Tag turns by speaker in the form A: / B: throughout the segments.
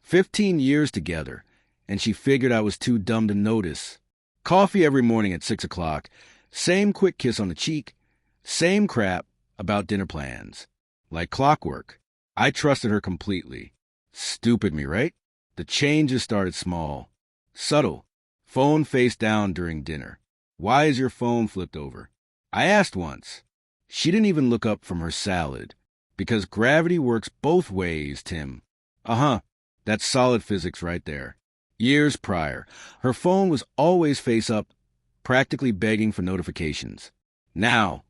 A: 15 years together, and she figured I was too dumb to notice. Coffee every morning at 6 o'clock, same quick kiss on the cheek, same crap about dinner plans. Like clockwork. I trusted her completely. Stupid me, right? The changes started small. Subtle. Phone face down during dinner. Why is your phone flipped over? I asked once. She didn't even look up from her salad. Because gravity works both ways, Tim. Uh-huh. That's solid physics right there. Years prior, her phone was always face up, practically begging for notifications. Now,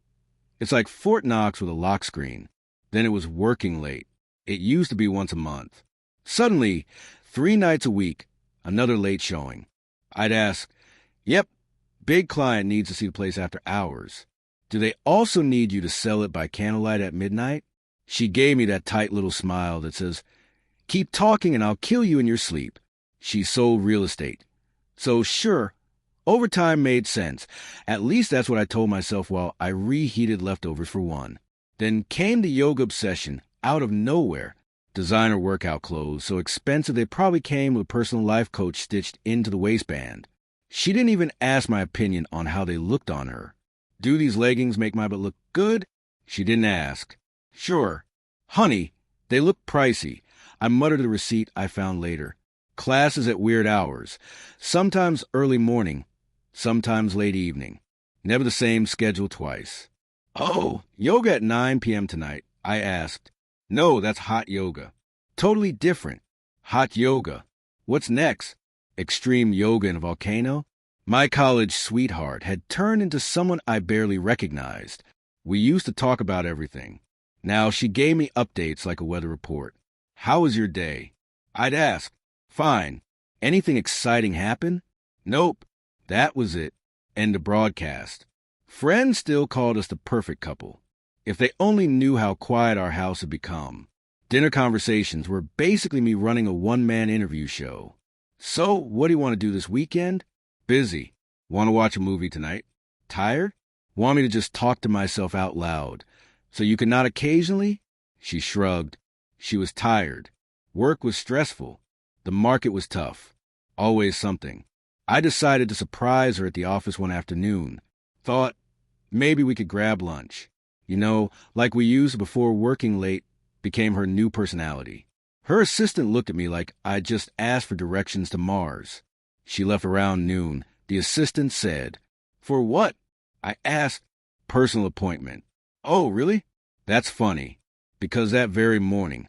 A: it's like Fort Knox with a lock screen. Then it was working late. It used to be once a month. Suddenly, 3 nights a week, another late showing. I'd ask, yep, big client needs to see the place after hours. Do they also need you to sell it by candlelight at midnight? She gave me that tight little smile that says, keep talking and I'll kill you in your sleep. She sold real estate. So sure, overtime made sense. At least that's what I told myself while I reheated leftovers for one. Then came the yoga obsession out of nowhere. Designer workout clothes, so expensive they probably came with a personal life coach stitched into the waistband. She didn't even ask my opinion on how they looked on her. Do these leggings make my butt look good? She didn't ask. Sure. Honey, they look pricey. I muttered the receipt I found later. Classes at weird hours. Sometimes early morning, sometimes late evening. Never the same schedule twice. Oh, yoga at 9 p.m. tonight, I asked. No, that's hot yoga. Totally different. Hot yoga. What's next? Extreme yoga in a volcano? My college sweetheart had turned into someone I barely recognized. We used to talk about everything. Now she gave me updates like a weather report. How was your day? I'd ask. Fine. Anything exciting happen? Nope. That was it. End of broadcast. Friends still called us the perfect couple. If they only knew how quiet our house had become. Dinner conversations were basically me running a one-man interview show. So, what do you want to do this weekend? Busy. Want to watch a movie tonight? Tired? Want me to just talk to myself out loud? So you could not occasionally? She shrugged. She was tired. Work was stressful. The market was tough. Always something. I decided to surprise her at the office one afternoon. Thought, maybe we could grab lunch. You know, like we used before working late became her new personality. Her assistant looked at me like I'd just asked for directions to Mars. She left around noon. The assistant said, For what? I asked. Personal appointment. Oh, really? That's funny. Because that very morning,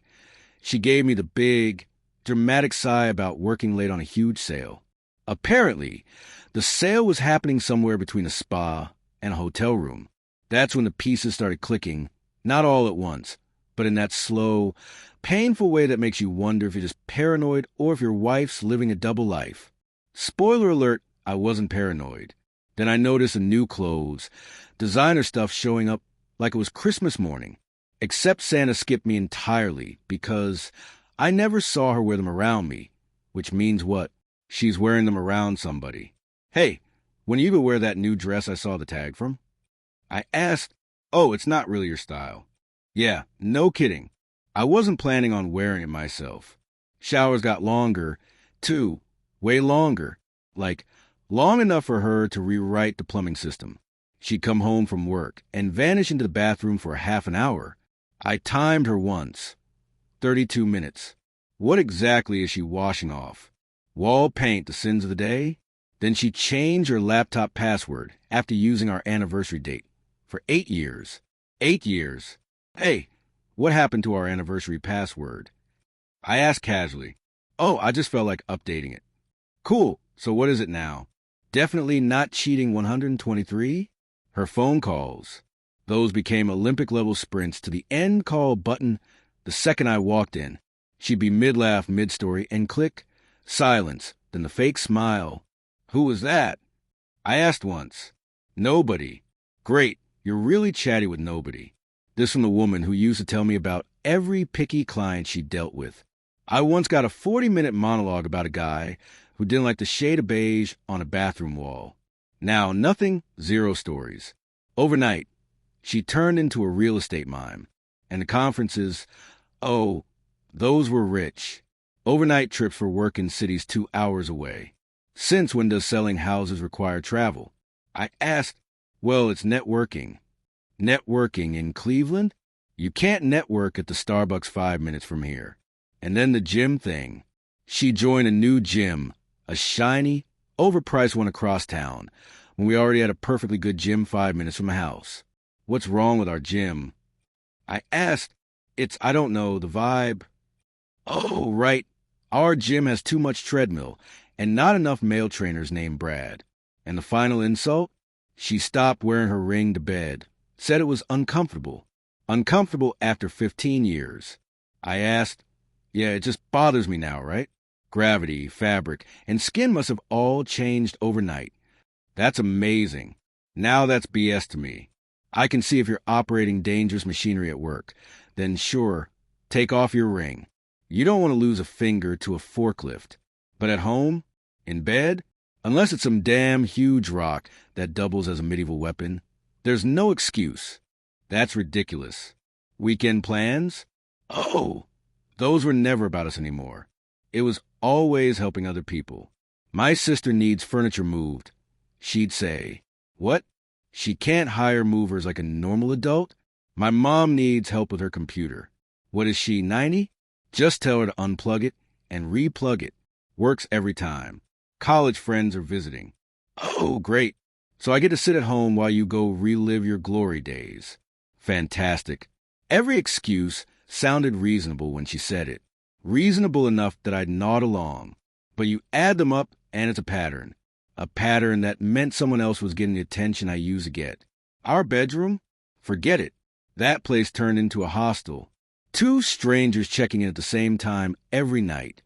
A: she gave me the big, dramatic sigh about working late on a huge sale. Apparently, the sale was happening somewhere between a spa and a hotel room. That's when the pieces started clicking, not all at once, but in that slow, painful way that makes you wonder if you're just paranoid or if your wife's living a double life. Spoiler alert, I wasn't paranoid. Then I noticed the new clothes, designer stuff showing up like it was Christmas morning. Except Santa skipped me entirely because I never saw her wear them around me, which means what? She's wearing them around somebody. Hey, when are you gonna wear that new dress I saw the tag from? I asked, oh, it's not really your style. Yeah, no kidding. I wasn't planning on wearing it myself. Showers got longer, too, way longer. Like, long enough for her to rewrite the plumbing system. She'd come home from work and vanish into the bathroom for half an hour. I timed her once. 32 minutes. What exactly is she washing off? Wall paint, the sins of the day? Then she changed her laptop password after using our anniversary date. For 8 years. 8 years. Hey, what happened to our anniversary password? I asked casually. Oh, I just felt like updating it. Cool, so what is it now? Definitely not cheating 123? Her phone calls. Those became Olympic-level sprints to the end call button the second I walked in. She'd be mid-laugh, mid-story, and click, silence, then the fake smile. Who was that? I asked once. Nobody. Great, you're really chatty with nobody. This from the woman who used to tell me about every picky client she dealt with. I once got a 40-minute monologue about a guy who didn't like the shade of beige on a bathroom wall. Now, nothing, zero stories. Overnight, she turned into a real estate mime. And the conferences, oh, those were rich. Overnight trips for work in cities 2 hours away. Since when does selling houses require travel? I asked. Well, it's networking. Networking in Cleveland? You can't network at the Starbucks 5 minutes from here. And then the gym thing. She joined a new gym, a shiny, overpriced one across town, when we already had a perfectly good gym 5 minutes from the house. What's wrong with our gym? I asked. I don't know, the vibe. Oh, right. Our gym has too much treadmill and not enough male trainers named Brad. And the final insult? She stopped wearing her ring to bed. Said it was uncomfortable. Uncomfortable after 15 years. I asked, yeah, it just bothers me now, right? Gravity, fabric, and skin must have all changed overnight. That's amazing. Now that's BS to me. I can see if you're operating dangerous machinery at work. Then sure, take off your ring. You don't want to lose a finger to a forklift. But at home? In bed? Unless it's some damn huge rock that doubles as a medieval weapon, there's no excuse. That's ridiculous. Weekend plans? Oh, those were never about us anymore. It was always helping other people. My sister needs furniture moved. She'd say, what? She can't hire movers like a normal adult? My mom needs help with her computer. What is she, 90? Just tell her to unplug it and replug it. Works every time. College friends are visiting. Oh, great. So I get to sit at home while you go relive your glory days. Fantastic. Every excuse sounded reasonable when she said it. Reasonable enough that I'd nod along. But you add them up and it's a pattern. A pattern that meant someone else was getting the attention I used to get. Our bedroom? Forget it. That place turned into a hostel. 2 strangers checking in at the same time every night,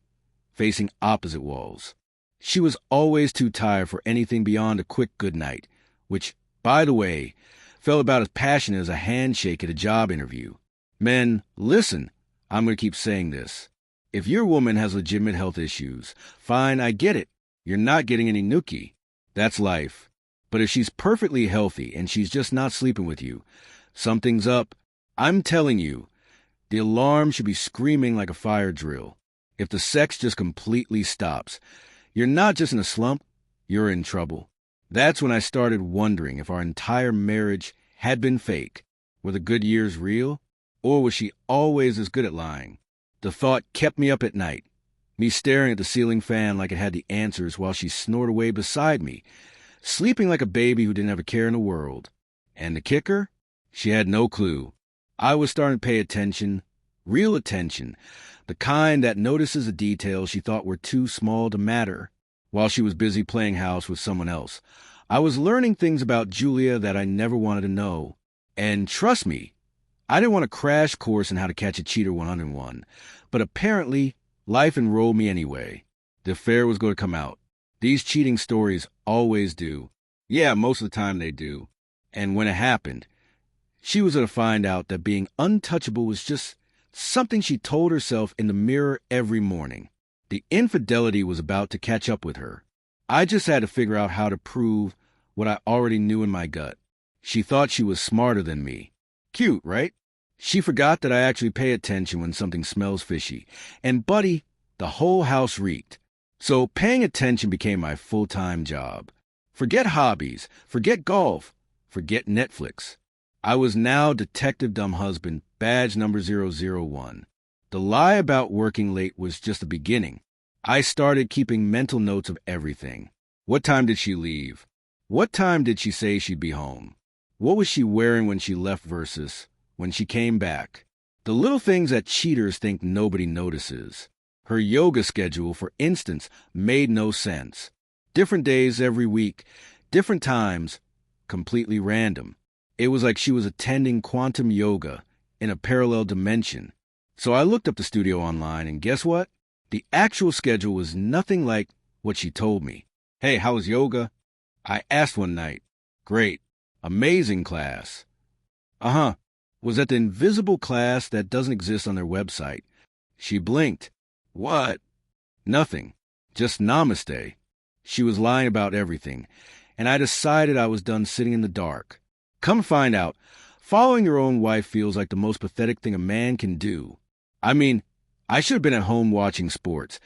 A: facing opposite walls. She was always too tired for anything beyond a quick good night, which, by the way, felt about as passionate as a handshake at a job interview. Men, listen, I'm going to keep saying this. If your woman has legitimate health issues, fine, I get it. You're not getting any nookie. That's life. But if she's perfectly healthy and she's just not sleeping with you, something's up. I'm telling you, the alarm should be screaming like a fire drill. If the sex just completely stops, you're not just in a slump, you're in trouble. That's when I started wondering if our entire marriage had been fake. Were the good years real? Or was she always as good at lying? The thought kept me up at night. Me staring at the ceiling fan like it had the answers while she snored away beside me, sleeping like a baby who didn't have a care in the world. And the kicker? She had no clue. I was starting to pay attention, real attention, the kind that notices the details she thought were too small to matter. While she was busy playing house with someone else, I was learning things about Julia that I never wanted to know. And trust me, I didn't want a crash course in how to catch a cheater 101, but apparently life enrolled me anyway. The affair was going to come out. These cheating stories always do. Yeah, most of the time they do. And when it happened, she was going to find out that being untouchable was just something she told herself in the mirror every morning. The infidelity was about to catch up with her. I just had to figure out how to prove what I already knew in my gut. She thought she was smarter than me. Cute, right? She forgot that I actually pay attention when something smells fishy. And buddy, the whole house reeked. So paying attention became my full-time job. Forget hobbies, forget golf, forget Netflix. I was now Detective Dumb Husband, badge number 001. The lie about working late was just the beginning. I started keeping mental notes of everything. What time did she leave? What time did she say she'd be home? What was she wearing when she left versus when she came back? The little things that cheaters think nobody notices. Her yoga schedule, for instance, made no sense. Different days every week, different times, completely random. It was like she was attending quantum yoga in a parallel dimension. So I looked up the studio online, and guess what? The actual schedule was nothing like what she told me. Hey, how was yoga? I asked one night. Great. Amazing class. Uh-huh. Was that the invisible class that doesn't exist on their website? She blinked. What? Nothing. Just namaste. She was lying about everything, and I decided I was done sitting in the dark. Come find out, following your own wife feels like the most pathetic thing a man can do. I mean, I should have been at home watching sports,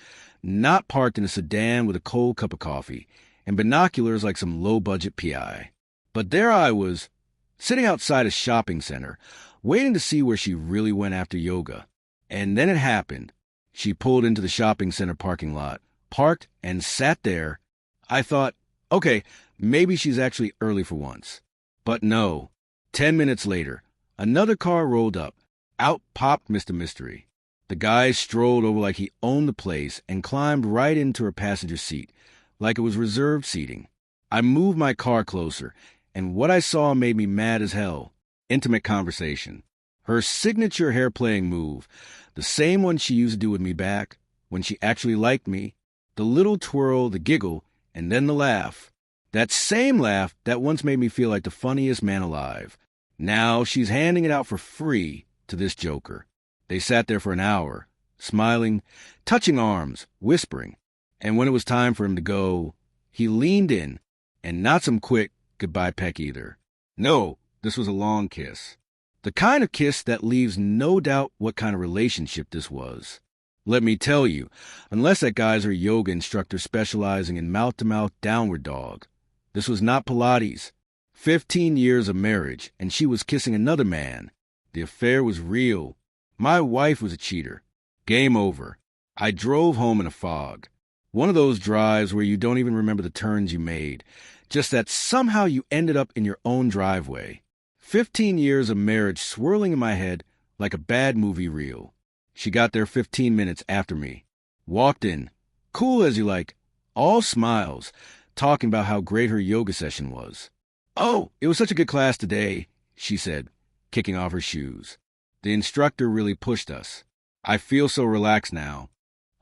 A: not parked in a sedan with a cold cup of coffee and binoculars like some low-budget PI. But there I was, sitting outside a shopping center, waiting to see where she really went after yoga. And then it happened. She pulled into the shopping center parking lot, parked, and sat there. I thought, okay, maybe she's actually early for once. But no. 10 minutes later, another car rolled up. Out popped Mr. Mystery. The guy strolled over like he owned the place and climbed right into her passenger seat, like it was reserved seating. I moved my car closer, and what I saw made me mad as hell. Intimate conversation. Her signature hair-playing move, the same one she used to do with me back, when she actually liked me, the little twirl, the giggle, and then the laugh. That same laugh that once made me feel like the funniest man alive. Now she's handing it out for free to this joker. They sat there for an hour, smiling, touching arms, whispering. And when it was time for him to go, he leaned in, and not some quick goodbye peck either. No, this was a long kiss. The kind of kiss that leaves no doubt what kind of relationship this was. Let me tell you, unless that guy's her yoga instructor specializing in mouth-to-mouth downward dog. This was not Pilates. 15 years of marriage, and she was kissing another man. The affair was real. My wife was a cheater. Game over. I drove home in a fog. One of those drives where you don't even remember the turns you made, just that somehow you ended up in your own driveway. 15 years of marriage swirling in my head like a bad movie reel. She got there 15 minutes after me. Walked in, cool as you like, all smiles, talking about how great her yoga session was. "Oh, it was such a good class today," she said, kicking off her shoes. The instructor really pushed us. I feel so relaxed now.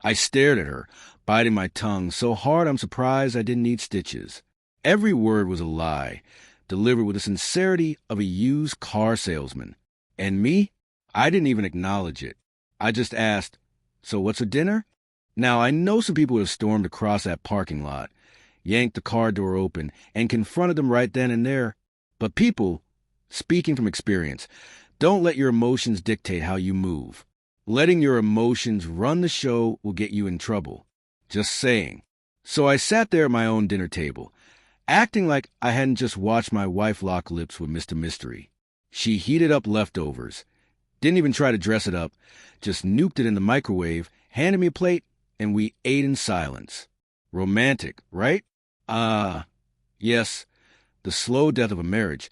A: I stared at her, biting my tongue so hard I'm surprised I didn't need stitches. Every word was a lie, delivered with the sincerity of a used car salesman. And me? I didn't even acknowledge it. I just asked, "So what's for dinner?" Now, I know some people would have stormed across that parking lot, yanked the car door open, and confronted them right then and there. But people, speaking from experience, don't let your emotions dictate how you move. Letting your emotions run the show will get you in trouble. Just saying. So I sat there at my own dinner table, acting like I hadn't just watched my wife lock lips with Mr. Mystery. She heated up leftovers. Didn't even try to dress it up, just nuked it in the microwave, handed me a plate, and we ate in silence. Romantic, right? Yes, the slow death of a marriage,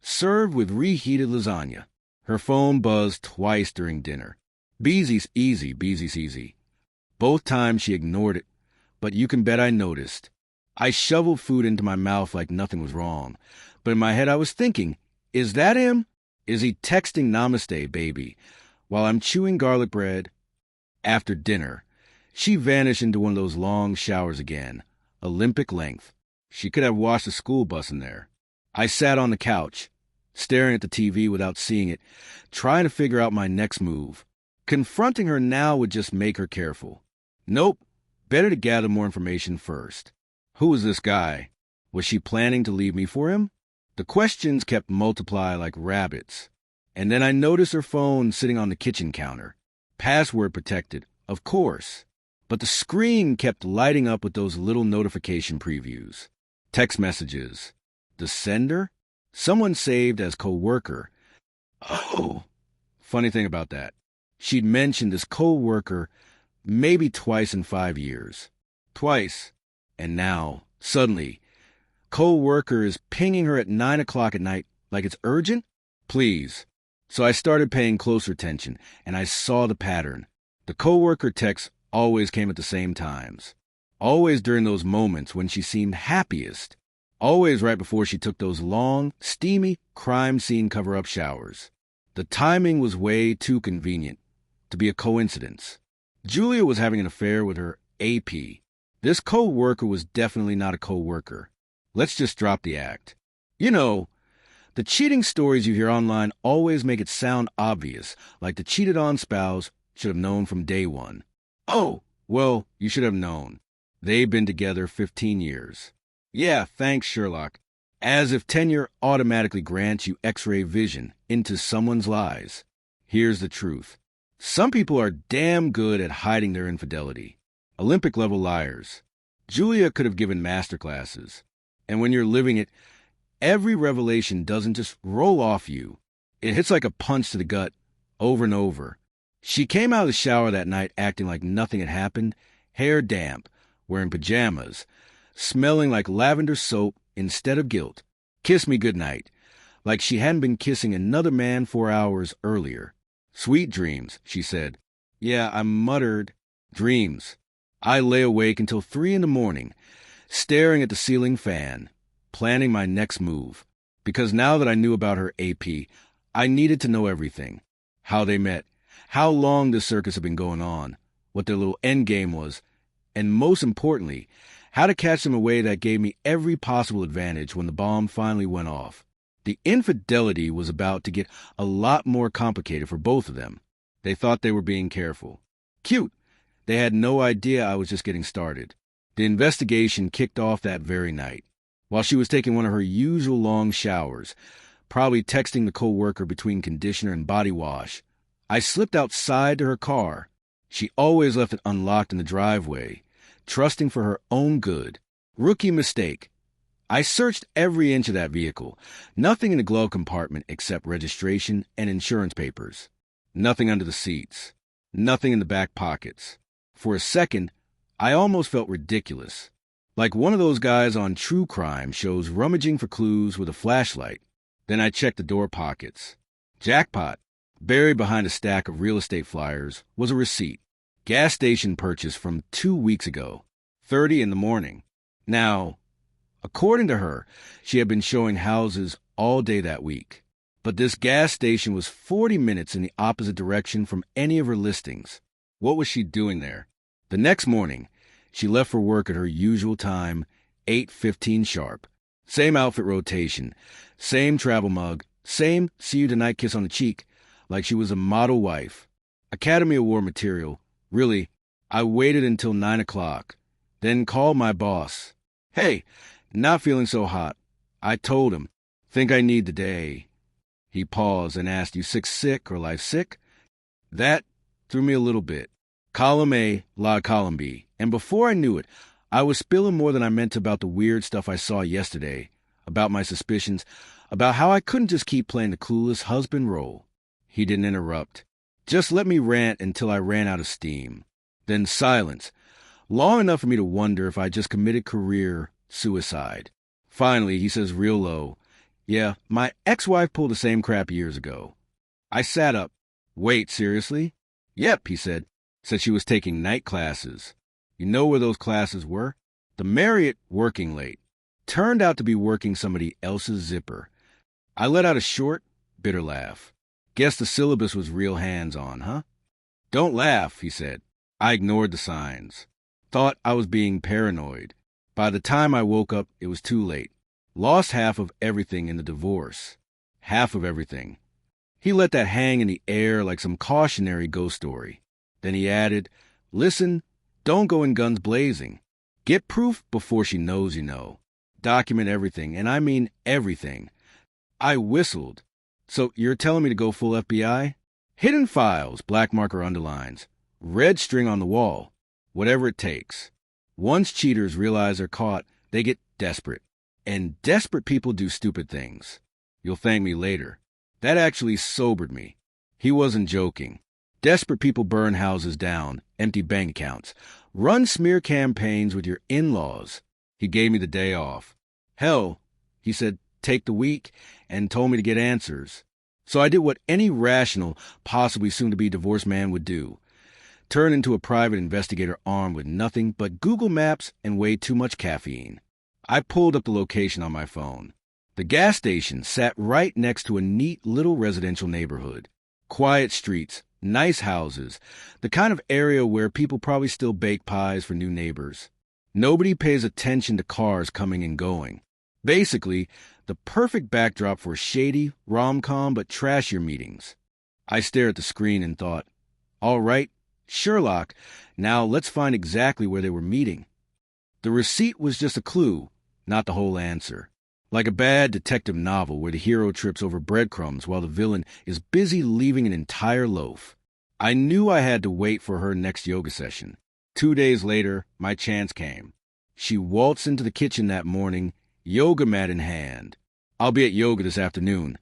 A: served with reheated lasagna. Her phone buzzed twice during dinner. Beezy's easy, Beezy's easy. Both times she ignored it, but you can bet I noticed. I shoveled food into my mouth like nothing was wrong, but in my head I was thinking, is that him? Is he texting namaste, baby, while I'm chewing garlic bread? After dinner, she vanished into one of those long showers again, Olympic length. She could have washed a school bus in there. I sat on the couch, staring at the TV without seeing it, trying to figure out my next move. Confronting her now would just make her careful. Nope, better to gather more information first. Who was this guy? Was she planning to leave me for him? The questions kept multiplying like rabbits. And then I noticed her phone sitting on the kitchen counter. Password protected, of course. But the screen kept lighting up with those little notification previews. Text messages. The sender? Someone saved as co-worker. Oh, funny thing about that. She'd mentioned this co-worker maybe twice in 5 years. Twice. And now, suddenly, co-worker is pinging her at 9 o'clock at night like it's urgent? Please. So I started paying closer attention, and I saw the pattern. The co-worker texts always came at the same times. Always during those moments when she seemed happiest. Always right before she took those long, steamy, crime scene cover-up showers. The timing was way too convenient to be a coincidence. Julia was having an affair with her AP. This co-worker was definitely not a co-worker. Let's just drop the act. You know, the cheating stories you hear online always make it sound obvious, like the cheated-on spouse should have known from day one. Oh, well, you should have known. They've been together 15 years. Yeah, thanks, Sherlock. As if tenure automatically grants you X-ray vision into someone's lies. Here's the truth. Some people are damn good at hiding their infidelity. Olympic-level liars. Julia could have given masterclasses. And when you're living it, every revelation doesn't just roll off you. It hits like a punch to the gut, over and over. She came out of the shower that night acting like nothing had happened, hair damp, wearing pajamas, smelling like lavender soap instead of guilt. Kiss me goodnight, like she hadn't been kissing another man 4 hours earlier. Sweet dreams, she said. Yeah, I muttered. Dreams. I lay awake until 3 a.m, staring at the ceiling fan, planning my next move. Because now that I knew about her AP, I needed to know everything. How they met, how long this circus had been going on, what their little end game was, and most importantly, how to catch them in a way that gave me every possible advantage when the bomb finally went off. The infidelity was about to get a lot more complicated for both of them. They thought they were being careful. Cute. They had no idea I was just getting started. The investigation kicked off that very night. While she was taking one of her usual long showers, probably texting the co-worker between conditioner and body wash, I slipped outside to her car. She always left it unlocked in the driveway, trusting for her own good. Rookie mistake. I searched every inch of that vehicle. Nothing in the glove compartment except registration and insurance papers. Nothing under the seats. Nothing in the back pockets. For a second, I almost felt ridiculous. Like one of those guys on true crime shows rummaging for clues with a flashlight. Then I checked the door pockets. Jackpot. Buried behind a stack of real estate flyers was a receipt. Gas station purchase from 2 weeks ago. 30 a.m. Now, according to her, she had been showing houses all day that week. But this gas station was 40 minutes in the opposite direction from any of her listings. What was she doing there? The next morning, she left for work at her usual time, 8:15 sharp. Same outfit rotation, same travel mug, same see you tonight kiss on the cheek, like she was a model wife. Academy Award material. Really, I waited until 9 o'clock, then called my boss. Hey, not feeling so hot. I told him, think I need the day. He paused and asked, you sick or life sick? That threw me a little bit. Column A, la column B. And before I knew it, I was spilling more than I meant about the weird stuff I saw yesterday, about my suspicions, about how I couldn't just keep playing the clueless husband role. He didn't interrupt. Just let me rant until I ran out of steam. Then silence, long enough for me to wonder if I just committed career suicide. Finally, he says real low, yeah, my ex-wife pulled the same crap years ago. I sat up. Wait, seriously? Yep, he said. Said she was taking night classes. You know where those classes were? The Marriott working late. Turned out to be working somebody else's zipper. I let out a short, bitter laugh. Guess the syllabus was real hands-on, huh? Don't laugh, he said. I ignored the signs. Thought I was being paranoid. By the time I woke up, it was too late. Lost half of everything in the divorce. Half of everything. He let that hang in the air like some cautionary ghost story. Then he added, listen, don't go in guns blazing. Get proof before she knows you know. Document everything, and I mean everything. I whistled. So you're telling me to go full FBI? Hidden files, black marker underlines. Red string on the wall. Whatever it takes. Once cheaters realize they're caught, they get desperate. And desperate people do stupid things. You'll thank me later. That actually sobered me. He wasn't joking. Desperate people burn houses down, empty bank accounts, run smear campaigns with your in-laws. He gave me the day off. Hell, he said, take the week, and told me to get answers. So I did what any rational, possibly soon-to-be divorced man would do. Turn into a private investigator armed with nothing but Google Maps and way too much caffeine. I pulled up the location on my phone. The gas station sat right next to a neat little residential neighborhood. Quiet streets, nice houses, the kind of area where people probably still bake pies for new neighbors. Nobody pays attention to cars coming and going. Basically, the perfect backdrop for shady, rom-com but trashier meetings. I stared at the screen and thought, all right, Sherlock, now let's find exactly where they were meeting. The receipt was just a clue, not the whole answer. Like a bad detective novel where the hero trips over breadcrumbs while the villain is busy leaving an entire loaf. I knew I had to wait for her next yoga session. 2 days later, my chance came. She waltzed into the kitchen that morning, yoga mat in hand. "I'll be at yoga this afternoon.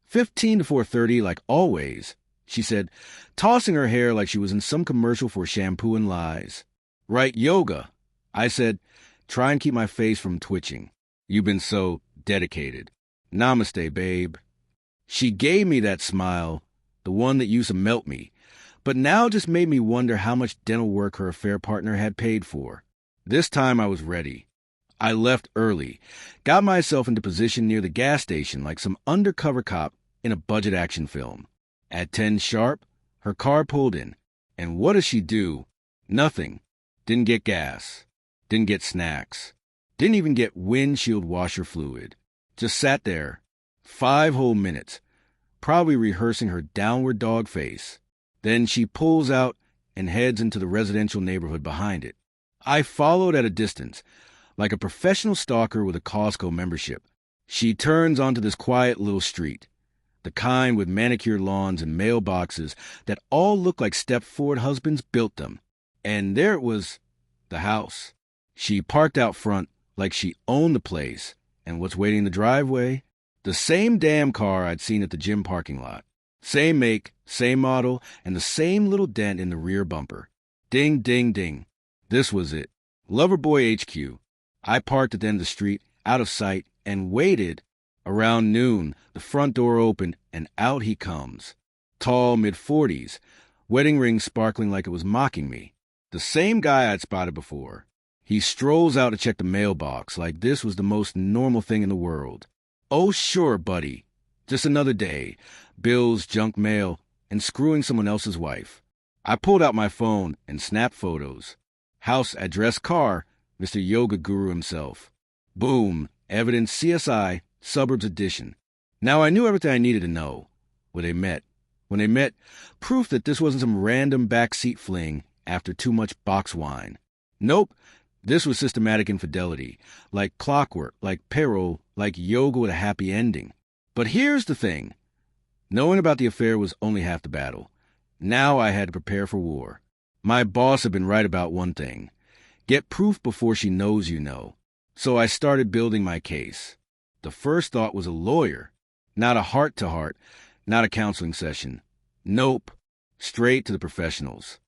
A: 15 to 4:30, like always," she said, tossing her hair like she was in some commercial for shampoo and lies. "Right, yoga," I said, trying to keep my face from twitching. "You've been so dedicated. Namaste, babe." She gave me that smile, the one that used to melt me, but now just made me wonder how much dental work her affair partner had paid for. This time I was ready. I left early, got myself into position near the gas station like some undercover cop in a budget action film. At 10 sharp, her car pulled in, and what does she do? Nothing. Didn't get gas. Didn't get snacks. Didn't even get windshield washer fluid. Just sat there, 5 whole minutes, probably rehearsing her downward dog face. Then she pulls out and heads into the residential neighborhood behind it. I followed at a distance, like a professional stalker with a Costco membership. She turns onto this quiet little street, the kind with manicured lawns and mailboxes that all look like Stepford husbands built them. And there it was, the house. She parked out front like she owned the place, and what's waiting in the driveway? The same damn car I'd seen at the gym parking lot. Same make, same model, and the same little dent in the rear bumper. Ding, ding, ding. This was it. Loverboy HQ. I parked at the end of the street, out of sight, and waited. Around noon, the front door opened, and out he comes. Tall, mid-40s, wedding ring sparkling like it was mocking me. The same guy I'd spotted before. He strolls out to check the mailbox like this was the most normal thing in the world. "Oh, sure, buddy. Just another day. Bills, junk mail, and screwing someone else's wife." I pulled out my phone and snapped photos. House, address, car, Mr. Yoga Guru himself. Boom, evidence, CSI, Suburbs Edition. Now I knew everything I needed to know. When they met, proof that this wasn't some random backseat fling after too much box wine. Nope, this was systematic infidelity, like clockwork, like payroll, like yoga with a happy ending. But here's the thing. Knowing about the affair was only half the battle. Now I had to prepare for war. My boss had been right about one thing. Get proof before she knows you know. So I started building my case. The first thought was a lawyer. Not a heart-to-heart, not a counseling session. Nope. Straight to the professionals.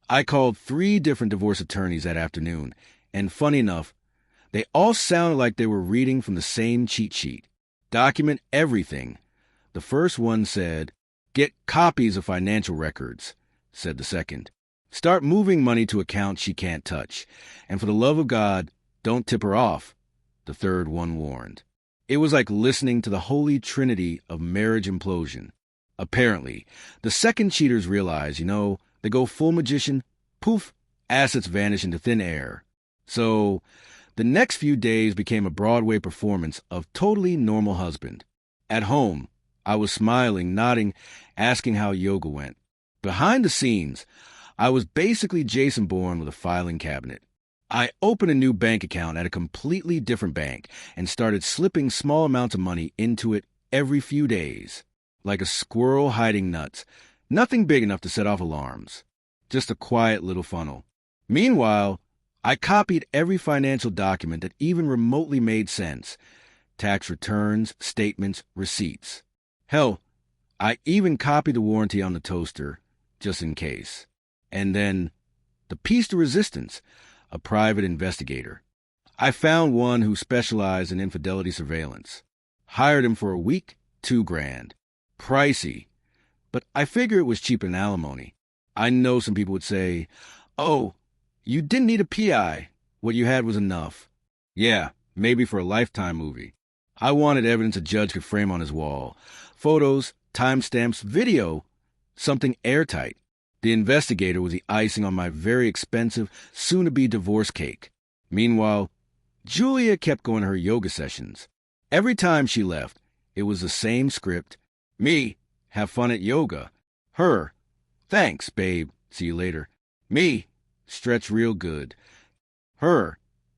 A: I called 3 different divorce attorneys that afternoon, and funny enough, they all sounded like they were reading from the same cheat sheet. Document everything. The first one said, "Get copies of financial records," said the second. "Start moving money to accounts she can't touch. And for the love of God, don't tip her off," the third one warned. It was like listening to the holy trinity of marriage implosion. Apparently, the second cheaters realize, they go full magician, poof, assets vanish into thin air. So, the next few days became a Broadway performance of Totally Normal Husband. At home, I was smiling, nodding, asking how yoga went. Behind the scenes, I was basically Jason Bourne with a filing cabinet. I opened a new bank account at a completely different bank and started slipping small amounts of money into it every few days. Like a squirrel hiding nuts. Nothing big enough to set off alarms. Just a quiet little funnel. Meanwhile, I copied every financial document that even remotely made sense. Tax returns, statements, receipts. Hell, I even copied the warranty on the toaster, just in case. And then, the piece de resistance, a private investigator. I found one who specialized in infidelity surveillance. Hired him for a week, $2,000. Pricey. But I figure it was cheaper than alimony. I know some people would say, "Oh, you didn't need a PI. What you had was enough." Yeah, maybe for a Lifetime movie. I wanted evidence a judge could frame on his wall. Photos, timestamps, video. Something airtight. The investigator was the icing on my very expensive, soon-to-be divorce cake. Meanwhile, Julia kept going to her yoga sessions. Every time she left, it was the same script. Me, have fun at yoga. Her, thanks, babe, see you later. Me, stretch real good. Her,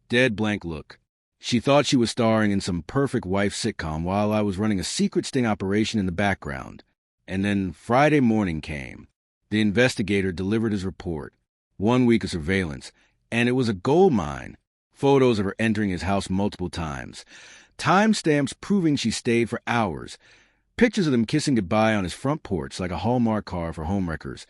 A: dead blank look. She thought she was starring in some perfect wife sitcom while I was running a secret sting operation in the background. And then Friday morning came. The investigator delivered his report. 1 week of surveillance, and it was a gold mine. Photos of her entering his house multiple times. Timestamps proving she stayed for hours. Pictures of them kissing goodbye on his front porch like a Hallmark car for homewreckers.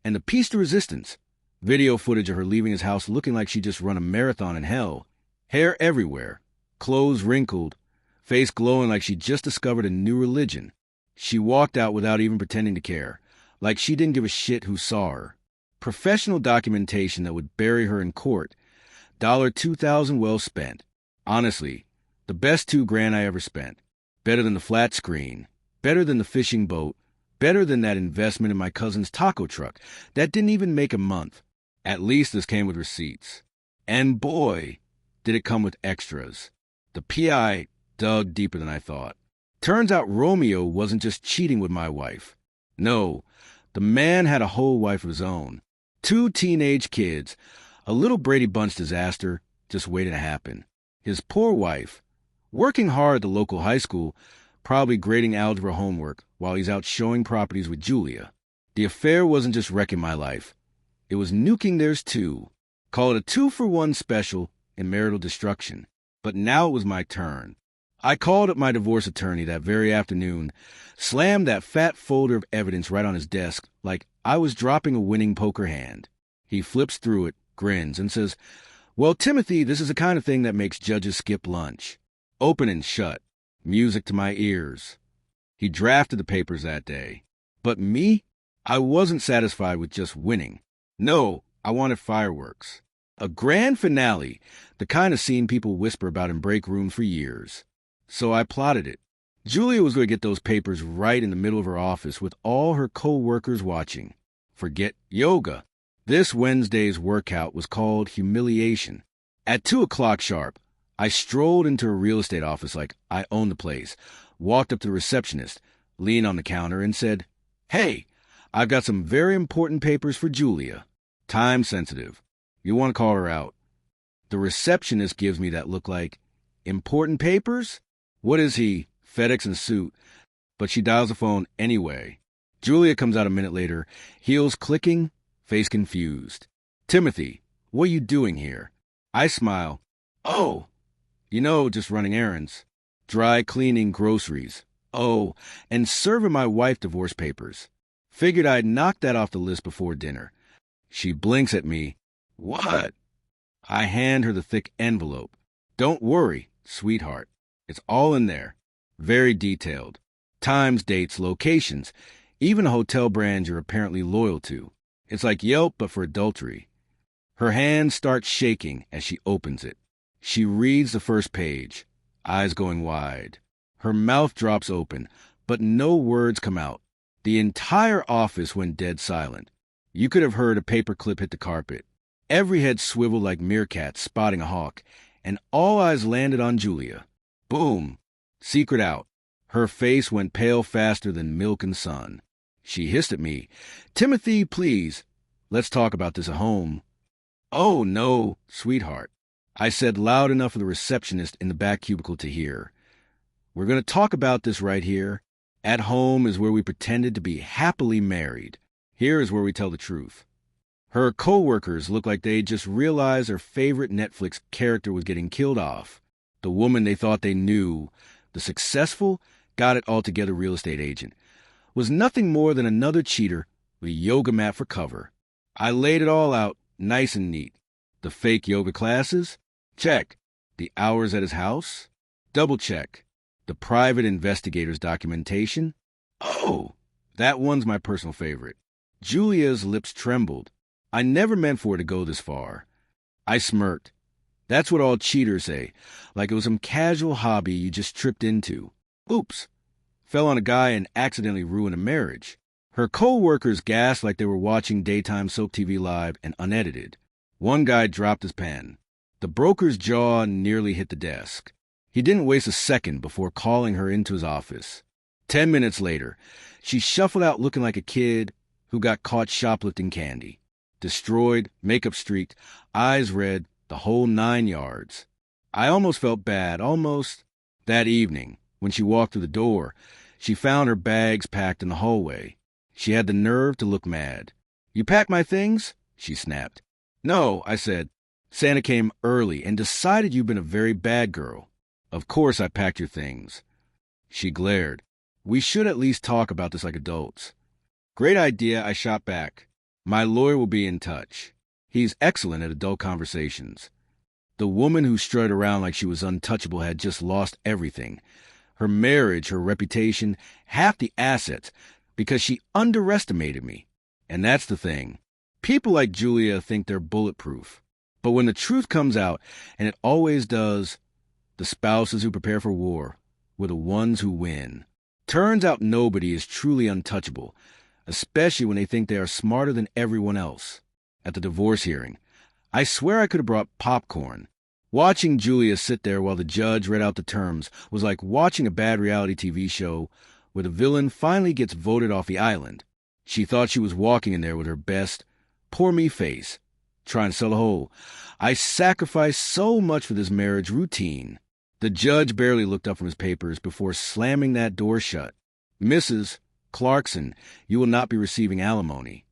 A: And the piece de resistance. Video footage of her leaving his house looking like she just run a marathon in hell. Hair everywhere. Clothes wrinkled. Face glowing like she just discovered a new religion. She walked out without even pretending to care. Like she didn't give a shit who saw her. Professional documentation that would bury her in court. $2,000 well spent. Honestly, the best $2,000 I ever spent. Better than the flat screen. Better than the fishing boat. Better than that investment in my cousin's taco truck. That didn't even make a month. At least this came with receipts. And boy, did it come with extras. The PI dug deeper than I thought. Turns out Romeo wasn't just cheating with my wife. No, the man had a whole wife of his own. 2 teenage kids. A little Brady Bunch disaster just waiting to happen. His poor wife, working hard at the local high school, probably grading algebra homework while he's out showing properties with Julia. The affair wasn't just wrecking my life. It was nuking theirs too. Call it a 2-for-1 special in marital destruction. But now it was my turn. I called up my divorce attorney that very afternoon, slammed that fat folder of evidence right on his desk like I was dropping a winning poker hand. He flips through it, grins, and says, "Well, Timothy, this is the kind of thing that makes judges skip lunch." Open and shut. Music to my ears. He drafted the papers that day. But me? I wasn't satisfied with just winning. No, I wanted fireworks. A grand finale, the kind of scene people whisper about in break rooms for years. So I plotted it. Julia was going to get those papers right in the middle of her office with all her co-workers watching. Forget yoga. This Wednesday's workout was called humiliation. At 2 o'clock sharp, I strolled into a real estate office like I owned the place, walked up to the receptionist, leaned on the counter, and said, "Hey, I've got some very important papers for Julia. Time sensitive. You want to call her out." The receptionist gives me that look like, "Important papers? What is he, FedEx and suit?" But she dials the phone anyway. Julia comes out a minute later, heels clicking, face confused. "Timothy, what are you doing here?" I smile. "Oh, just running errands. Dry cleaning groceries. Oh, and serving my wife divorce papers. Figured I'd knock that off the list before dinner." She blinks at me. "What?" I hand her the thick envelope. "Don't worry, sweetheart. It's all in there. Very detailed. Times, dates, locations, even a hotel brand you're apparently loyal to. It's like Yelp, but for adultery." Her hand starts shaking as she opens it. She reads the first page, eyes going wide. Her mouth drops open, but no words come out. The entire office went dead silent. You could have heard a paperclip hit the carpet. Every head swiveled like meerkats spotting a hawk, and all eyes landed on Julia. Boom! Secret out. Her face went pale faster than milk and sun. She hissed at me, "Timothy, please, let's talk about this at home." "Oh, no, sweetheart," I said loud enough for the receptionist in the back cubicle to hear. "We're going to talk about this right here. At home is where we pretended to be happily married. Here is where we tell the truth." Her co-workers looked like they'd just realized their favorite Netflix character was getting killed off. The woman they thought they knew, the successful, got-it-all-together real estate agent, was nothing more than another cheater with a yoga mat for cover. I laid it all out, nice and neat. The fake yoga classes? Check. The hours at his house? Double check. The private investigator's documentation? Oh, that one's my personal favorite. Julia's lips trembled. I never meant for it to go this far. I smirked. That's what all cheaters say, like it was some casual hobby you just tripped into. Oops. Fell on a guy and accidentally ruined a marriage. Her co-workers gasped like they were watching daytime soap TV live and unedited. One guy dropped his pen. The broker's jaw nearly hit the desk. He didn't waste a second before calling her into his office. 10 minutes later, she shuffled out looking like a kid who got caught shoplifting candy. Destroyed, makeup streaked, eyes red, the whole 9 yards. I almost felt bad, almost. That evening, when she walked through the door, she found her bags packed in the hallway. She had the nerve to look mad. You packed my things? She snapped. No, I said. Santa came early and decided you've been a very bad girl. Of course I packed your things. She glared. We should at least talk about this like adults. Great idea, I shot back. My lawyer will be in touch. He's excellent at adult conversations. The woman who strutted around like she was untouchable had just lost everything. Her marriage, her reputation, half the assets, because she underestimated me. And that's the thing. People like Julia think they're bulletproof. But when the truth comes out, and it always does, the spouses who prepare for war were the ones who win. Turns out nobody is truly untouchable, especially when they think they are smarter than everyone else. At the divorce hearing, I swear I could have brought popcorn. Watching Julia sit there while the judge read out the terms was like watching a bad reality TV show where the villain finally gets voted off the island. She thought she was walking in there with her best, poor me face, trying to sell a hole. I sacrificed so much for this marriage routine. The judge barely looked up from his papers before slamming that door shut. Mrs. Clarkson, you will not be receiving alimony.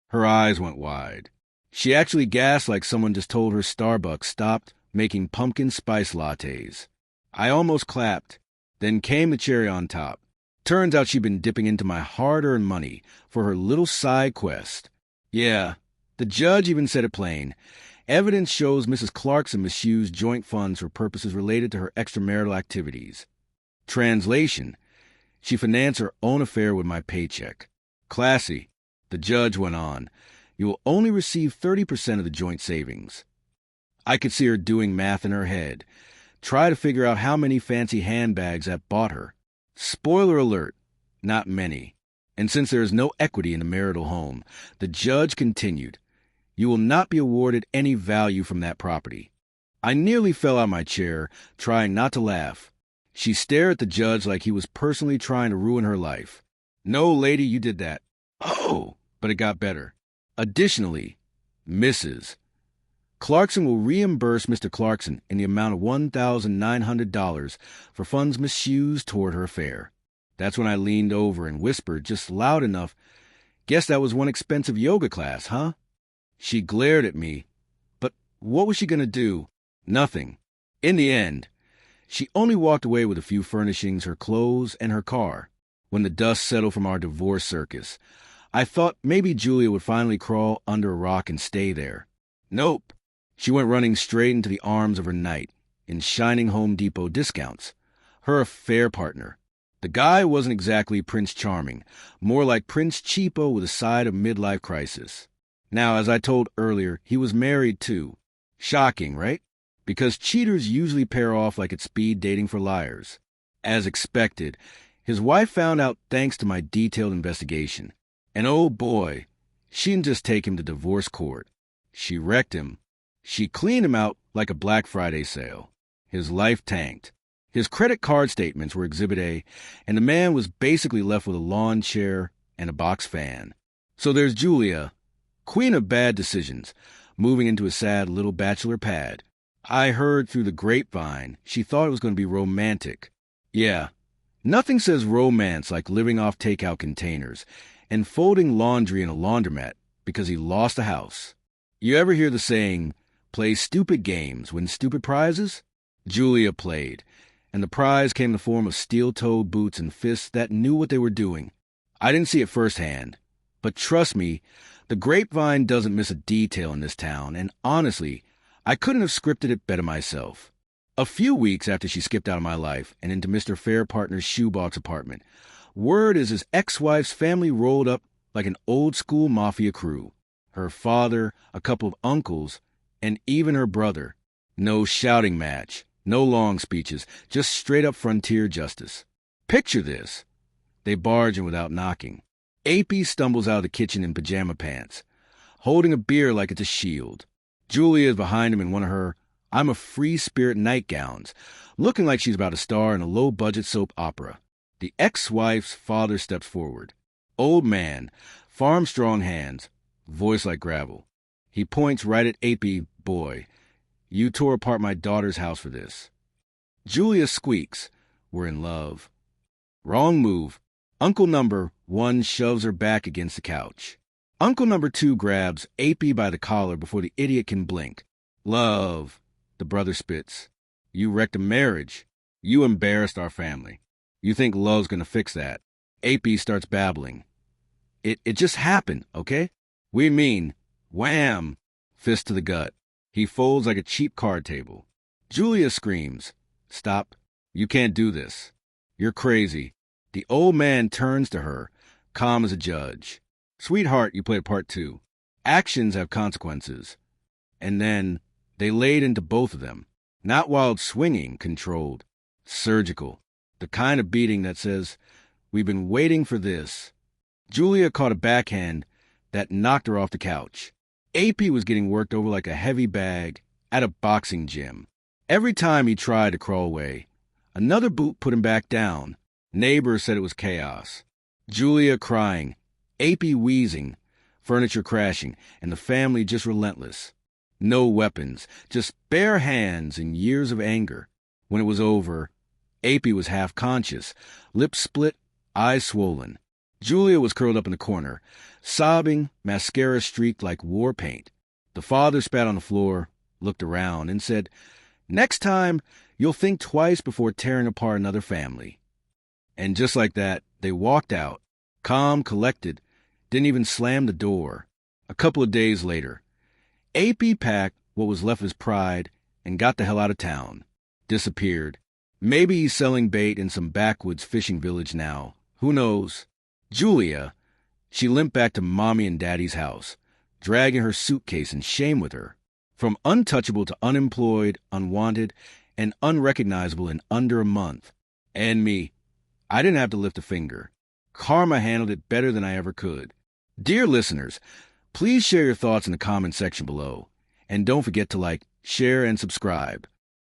A: Her eyes went wide. She actually gasped like someone just told her Starbucks stopped making pumpkin spice lattes. I almost clapped. Then came the cherry on top. Turns out she'd been dipping into my hard-earned money for her little side quest. Yeah, the judge even said it plain. Evidence shows Mrs. Clarkson misused joint funds for purposes related to her extramarital activities. Translation, she financed her own affair with my paycheck. Classy, the judge went on. You will only receive 30% of the joint savings. I could see her doing math in her head. Try to figure out how many fancy handbags that bought her. Spoiler alert, not many. And since there is no equity in the marital home, the judge continued, you will not be awarded any value from that property. I nearly fell out of my chair, trying not to laugh. She stared at the judge like he was personally trying to ruin her life. No, lady, you did that. Oh, but it got better. Additionally, Mrs. Clarkson will reimburse Mr. Clarkson in the amount of $1,900 for funds misused toward her affair. That's when I leaned over and whispered just loud enough, guess that was one expensive yoga class, huh? She glared at me, but what was she going to do? Nothing. In the end, she only walked away with a few furnishings, her clothes, and her car. When the dust settled from our divorce circus, I thought maybe Julia would finally crawl under a rock and stay there. Nope. She went running straight into the arms of her knight, in shining Home Depot discounts. Her affair partner. The guy wasn't exactly Prince Charming, more like Prince Cheapo with a side of midlife crisis. Now, as I told earlier, he was married too. Shocking, right? Because cheaters usually pair off like it's speed dating for liars. As expected, his wife found out thanks to my detailed investigation. And oh boy, she didn't just take him to divorce court. She wrecked him. She cleaned him out like a Black Friday sale. His life tanked. His credit card statements were Exhibit A, and the man was basically left with a lawn chair and a box fan. So there's Julia, queen of bad decisions, moving into a sad little bachelor pad. I heard through the grapevine she thought it was going to be romantic. Yeah, nothing says romance like living off takeout containers and folding laundry in a laundromat because he lost a house. You ever hear the saying, play stupid games, win stupid prizes? Julia played, and the prize came in the form of steel-toed boots and fists that knew what they were doing. I didn't see it firsthand, but trust me, the grapevine doesn't miss a detail in this town, and honestly, I couldn't have scripted it better myself. A few weeks after she skipped out of my life and into Mr. Fairpartner's shoebox apartment, word is his ex-wife's family rolled up like an old-school mafia crew. Her father, a couple of uncles, and even her brother. No shouting match, no long speeches, just straight-up frontier justice. Picture this. They barge in without knocking. AP stumbles out of the kitchen in pajama pants, holding a beer like it's a shield. Julia is behind him in one of her I'm a free spirit nightgowns, looking like she's about to star in a low-budget soap opera. The ex-wife's father steps forward. Old man, farm-strong hands, voice like gravel. He points right at AP, boy. You tore apart my daughter's house for this. Julia squeaks. We're in love. Wrong move. Uncle number one shoves her back against the couch. Uncle number 2 grabs AP by the collar before the idiot can blink. Love, the brother spits. You wrecked a marriage. You embarrassed our family. You think love's gonna fix that. AP starts babbling. It just happened, okay? We mean, wham, fist to the gut. He folds like a cheap card table. Julia screams, stop, you can't do this. You're crazy. The old man turns to her, calm as a judge. Sweetheart, you played part 2. Actions have consequences. And then they laid into both of them. Not wild swinging, controlled. Surgical. The kind of beating that says, we've been waiting for this. Julia caught a backhand that knocked her off the couch. AP was getting worked over like a heavy bag at a boxing gym. Every time he tried to crawl away, another boot put him back down. Neighbors said it was chaos. Julia crying, AP wheezing, furniture crashing, and the family just relentless. No weapons, just bare hands and years of anger. When it was over, AP was half conscious, lips split, eyes swollen. Julia was curled up in the corner, sobbing, mascara streaked like war paint. The father spat on the floor, looked around, and said, next time, you'll think twice before tearing apart another family. And just like that, they walked out, calm, collected, didn't even slam the door. A couple of days later, AP packed what was left of his pride and got the hell out of town. Disappeared. Maybe he's selling bait in some backwoods fishing village now. Who knows? Julia, she limped back to Mommy and Daddy's house, dragging her suitcase in shame with her. From untouchable to unemployed, unwanted, and unrecognizable in under a month. And me. I didn't have to lift a finger. Karma handled it better than I ever could. Dear listeners, please share your thoughts in the comment section below. And don't forget to like, share, and subscribe.